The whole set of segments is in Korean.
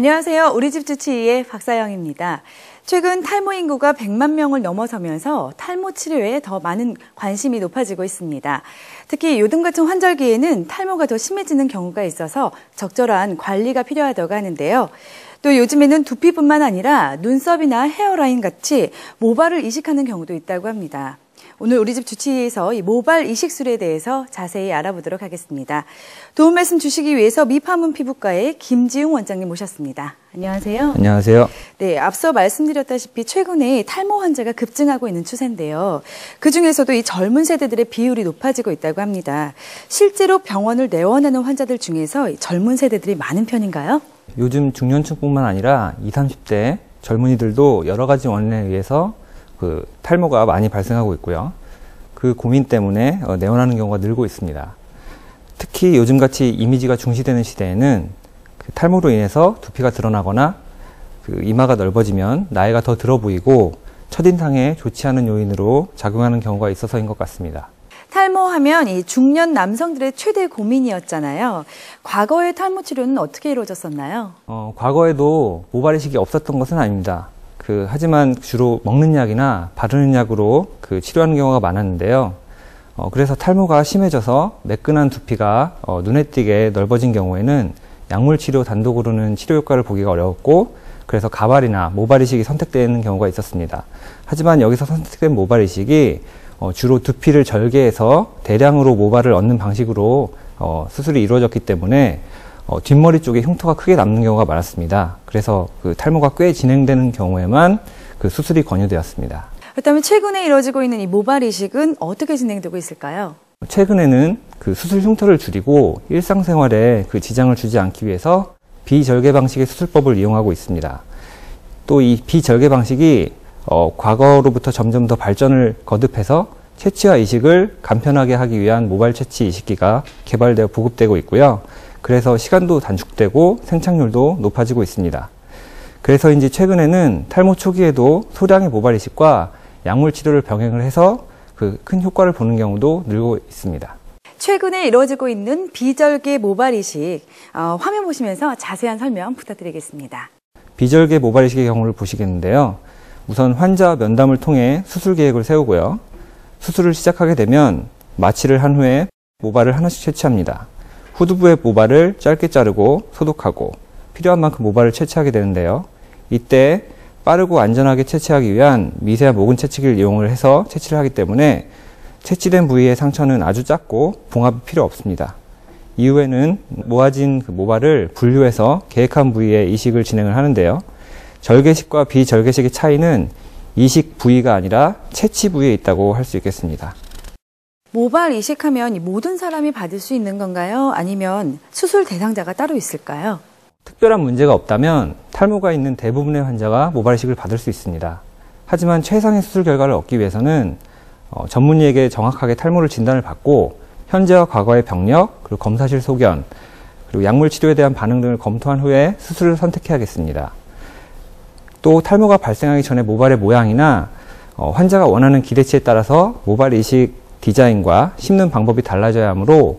안녕하세요. 우리집 주치의의 박사영입니다. 최근 탈모 인구가 100만 명을 넘어서면서 탈모 치료에 더 많은 관심이 높아지고 있습니다. 특히 요즘 같은 환절기에는 탈모가 더 심해지는 경우가 있어서 적절한 관리가 필요하다고 하는데요. 또 요즘에는 두피뿐만 아니라 눈썹이나 헤어라인 같이 모발을 이식하는 경우도 있다고 합니다. 오늘 우리집 주치의에서 이 모발 이식술에 대해서 자세히 알아보도록 하겠습니다. 도움 말씀 주시기 위해서 미파문 피부과의 김지웅 원장님 모셨습니다. 안녕하세요. 안녕하세요. 네, 앞서 말씀드렸다시피 최근에 탈모 환자가 급증하고 있는 추세인데요. 그중에서도 이 젊은 세대들의 비율이 높아지고 있다고 합니다. 실제로 병원을 내원하는 환자들 중에서 젊은 세대들이 많은 편인가요? 요즘 중년층뿐만 아니라 20, 30대 젊은이들도 여러 가지 원인에 의해서 탈모가 많이 발생하고 있고요. 그 고민 때문에 내원하는 경우가 늘고 있습니다. 특히 요즘같이 이미지가 중시되는 시대에는 탈모로 인해서 두피가 드러나거나 이마가 넓어지면 나이가 더 들어 보이고 첫인상에 좋지 않은 요인으로 작용하는 경우가 있어서인 것 같습니다. 탈모하면 이 중년 남성들의 최대 고민이었잖아요. 과거의 탈모 치료는 어떻게 이루어졌었나요? 과거에도 모발 이식이 없었던 것은 아닙니다. 하지만 주로 먹는 약이나 바르는 약으로 치료하는 경우가 많았는데요. 그래서 탈모가 심해져서 매끈한 두피가 눈에 띄게 넓어진 경우에는 약물 치료 단독으로는 치료 효과를 보기가 어려웠고, 그래서 가발이나 모발 이식이 선택되는 경우가 있었습니다. 하지만 여기서 선택된 모발 이식이 주로 두피를 절개해서 대량으로 모발을 얻는 방식으로 수술이 이루어졌기 때문에 뒷머리 쪽에 흉터가 크게 남는 경우가 많았습니다. 그래서 탈모가 꽤 진행되는 경우에만 수술이 권유되었습니다. 그렇다면 최근에 이루어지고 있는 이 모발 이식은 어떻게 진행되고 있을까요? 최근에는 수술 흉터를 줄이고 일상생활에 지장을 주지 않기 위해서 비절개 방식의 수술법을 이용하고 있습니다. 또 이 비절개 방식이 과거로부터 점점 더 발전을 거듭해서 채취와 이식을 간편하게 하기 위한 모발 채취 이식기가 개발되어 보급되고 있고요. 그래서 시간도 단축되고 생착률도 높아지고 있습니다. 그래서인지 최근에는 탈모 초기에도 소량의 모발 이식과 약물 치료를 병행을 해서 큰 효과를 보는 경우도 늘고 있습니다. 최근에 이루어지고 있는 비절개 모발 이식, 화면 보시면서 자세한 설명 부탁드리겠습니다. 비절개 모발 이식의 경우를 보시겠는데요. 우선 환자 면담을 통해 수술 계획을 세우고요. 수술을 시작하게 되면 마취를 한 후에 모발을 하나씩 채취합니다. 후두부의 모발을 짧게 자르고 소독하고 필요한 만큼 모발을 채취하게 되는데요. 이때 빠르고 안전하게 채취하기 위한 미세한 모근 채취기를 이용을 해서 채취를 하기 때문에 채취된 부위의 상처는 아주 작고 봉합이 필요 없습니다. 이후에는 모아진 모발을 분류해서 계획한 부위에 이식을 진행을 하는데요. 절개식과 비절개식의 차이는 이식 부위가 아니라 채취 부위에 있다고 할 수 있겠습니다. 모발 이식하면 모든 사람이 받을 수 있는 건가요? 아니면 수술 대상자가 따로 있을까요? 특별한 문제가 없다면 탈모가 있는 대부분의 환자가 모발 이식을 받을 수 있습니다. 하지만 최상의 수술 결과를 얻기 위해서는 전문의에게 정확하게 탈모를 진단을 받고 현재와 과거의 병력, 그리고 검사실 소견, 그리고 약물 치료에 대한 반응 등을 검토한 후에 수술을 선택해야겠습니다. 또 탈모가 발생하기 전에 모발의 모양이나 환자가 원하는 기대치에 따라서 모발 이식 디자인과 심는 방법이 달라져야 하므로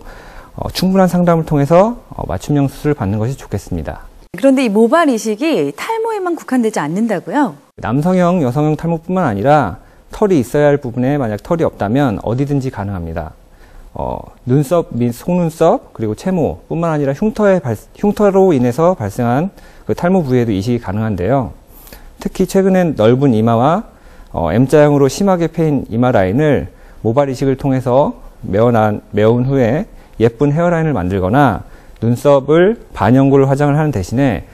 충분한 상담을 통해서 맞춤형 수술을 받는 것이 좋겠습니다. 그런데 이 모발 이식이 탈모에만 국한되지 않는다고요? 남성형, 여성형 탈모뿐만 아니라 털이 있어야 할 부분에 만약 털이 없다면 어디든지 가능합니다. 눈썹 및 속눈썹, 그리고 채모뿐만 아니라 흉터로 인해서 발생한 탈모 부위에도 이식이 가능한데요. 특히 최근엔 넓은 이마와 M자형으로 심하게 패인 이마 라인을 모발 이식을 통해서 메운 후에 예쁜 헤어라인을 만들거나 눈썹을 반영골 화장을 하는 대신에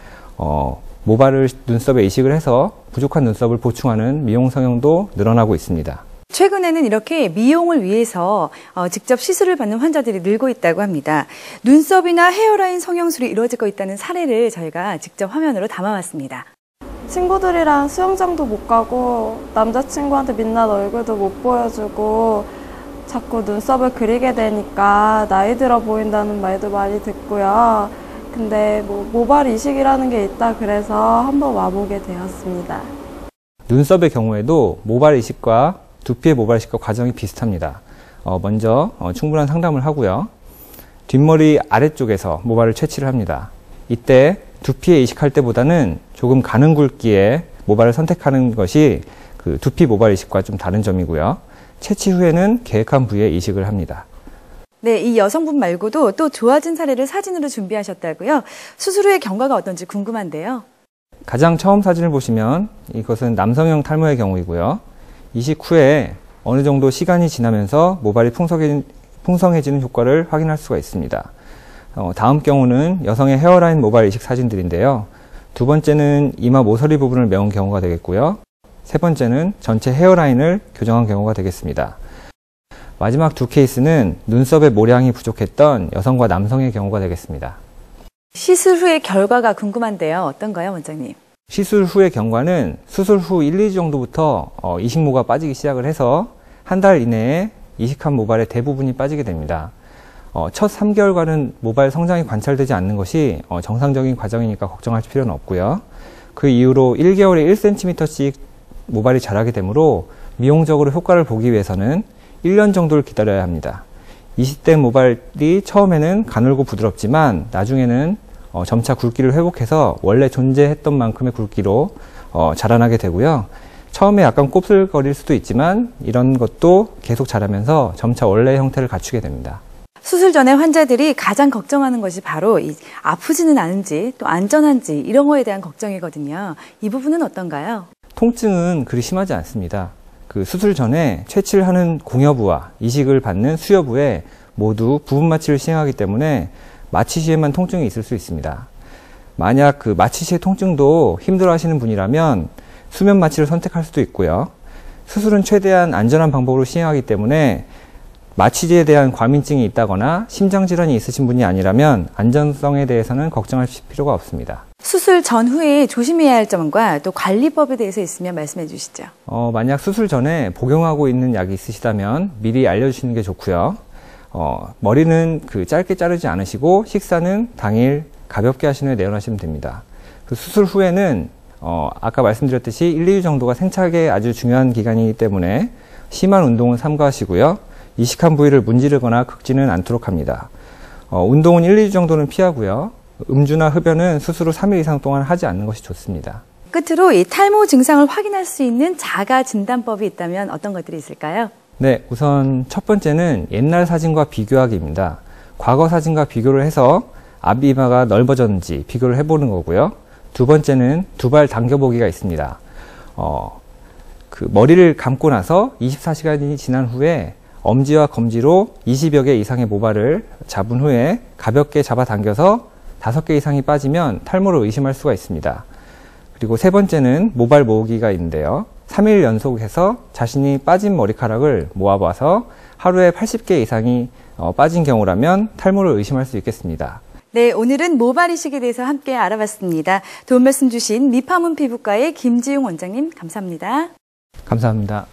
모발을 눈썹에 이식을 해서 부족한 눈썹을 보충하는 미용 성형도 늘어나고 있습니다. 최근에는 이렇게 미용을 위해서 직접 시술을 받는 환자들이 늘고 있다고 합니다. 눈썹이나 헤어라인 성형술이 이루어지고 있다는 사례를 저희가 직접 화면으로 담아왔습니다. 친구들이랑 수영장도 못 가고 남자친구한테 민낯 얼굴도 못 보여주고 자꾸 눈썹을 그리게 되니까 나이 들어 보인다는 말도 많이 듣고요. 근데 모발 이식이라는 게 있다 그래서 한번 와보게 되었습니다. 눈썹의 경우에도 모발 이식과 두피의 모발 이식과 과정이 비슷합니다. 먼저 충분한 상담을 하고요. 뒷머리 아래쪽에서 모발을 채취를 합니다. 이때 두피에 이식할 때보다는 조금 가는 굵기의 모발을 선택하는 것이 그 두피 모발 이식과 좀 다른 점이고요. 채취 후에는 계획한 부위에 이식을 합니다. 네, 이 여성분 말고도 또 좋아진 사례를 사진으로 준비하셨다고요? 수술 후의 경과가 어떤지 궁금한데요. 가장 처음 사진을 보시면 이것은 남성형 탈모의 경우이고요. 이식 후에 어느 정도 시간이 지나면서 모발이 풍성해지는 효과를 확인할 수가 있습니다. 다음 경우는 여성의 헤어라인 모발 이식 사진들인데요. 두 번째는 이마 모서리 부분을 메운 경우가 되겠고요. 세 번째는 전체 헤어라인을 교정한 경우가 되겠습니다. 마지막 두 케이스는 눈썹의 모량이 부족했던 여성과 남성의 경우가 되겠습니다. 시술 후의 결과가 궁금한데요. 어떤가요, 원장님? 시술 후의 경과는 수술 후 1, 2주 정도부터 이식모가 빠지기 시작을 해서 한 달 이내에 이식한 모발의 대부분이 빠지게 됩니다. 첫 3개월간은 모발 성장이 관찰되지 않는 것이 정상적인 과정이니까 걱정할 필요는 없고요. 그 이후로 1개월에 1cm씩 모발이 자라게 되므로 미용적으로 효과를 보기 위해서는 1년 정도를 기다려야 합니다. 이식된 모발이 처음에는 가늘고 부드럽지만 나중에는 점차 굵기를 회복해서 원래 존재했던 만큼의 굵기로 자라나게 되고요. 처음에 약간 곱슬거릴 수도 있지만 이런 것도 계속 자라면서 점차 원래의 형태를 갖추게 됩니다. 수술 전에 환자들이 가장 걱정하는 것이 바로 아프지는 않은지 또 안전한지 이런 거에 대한 걱정이거든요. 이 부분은 어떤가요? 통증은 그리 심하지 않습니다. 그 수술 전에 채취를 하는 공여부와 이식을 받는 수여부에 모두 부분 마취를 시행하기 때문에 마취 시에만 통증이 있을 수 있습니다. 만약 그 마취 시의 통증도 힘들어 하시는 분이라면 수면 마취를 선택할 수도 있고요. 수술은 최대한 안전한 방법으로 시행하기 때문에 마취제에 대한 과민증이 있다거나 심장질환이 있으신 분이 아니라면 안전성에 대해서는 걱정하실 필요가 없습니다. 수술 전후에 조심해야 할 점과 또 관리법에 대해서 있으면 말씀해 주시죠. 만약 수술 전에 복용하고 있는 약이 있으시다면 미리 알려주시는 게 좋고요. 머리는 짧게 자르지 않으시고 식사는 당일 가볍게 하신 후에 내려놓으시면 됩니다. 그 수술 후에는 아까 말씀드렸듯이 1, 2주 정도가 생착에 아주 중요한 기간이기 때문에 심한 운동은 삼가하시고요. 이식한 부위를 문지르거나 긁지는 않도록 합니다. 운동은 1, 2주 정도는 피하고요. 음주나 흡연은 수술 후 3일 이상 동안 하지 않는 것이 좋습니다. 끝으로 이 탈모 증상을 확인할 수 있는 자가 진단법이 있다면 어떤 것들이 있을까요? 네, 우선 첫 번째는 옛날 사진과 비교하기입니다. 과거 사진과 비교를 해서 앞이마가 넓어졌는지 비교를 해보는 거고요. 두 번째는 두발 당겨보기가 있습니다. 머리를 감고 나서 24시간이 지난 후에 엄지와 검지로 20여 개 이상의 모발을 잡은 후에 가볍게 잡아당겨서 5개 이상이 빠지면 탈모를 의심할 수가 있습니다. 그리고 세 번째는 모발 모으기가 있는데요. 3일 연속해서 자신이 빠진 머리카락을 모아봐서 하루에 80개 이상이 빠진 경우라면 탈모를 의심할 수 있겠습니다. 네, 오늘은 모발 이식에 대해서 함께 알아봤습니다. 도움 말씀 주신 미파문 피부과의 김지용 원장님 감사합니다. 감사합니다.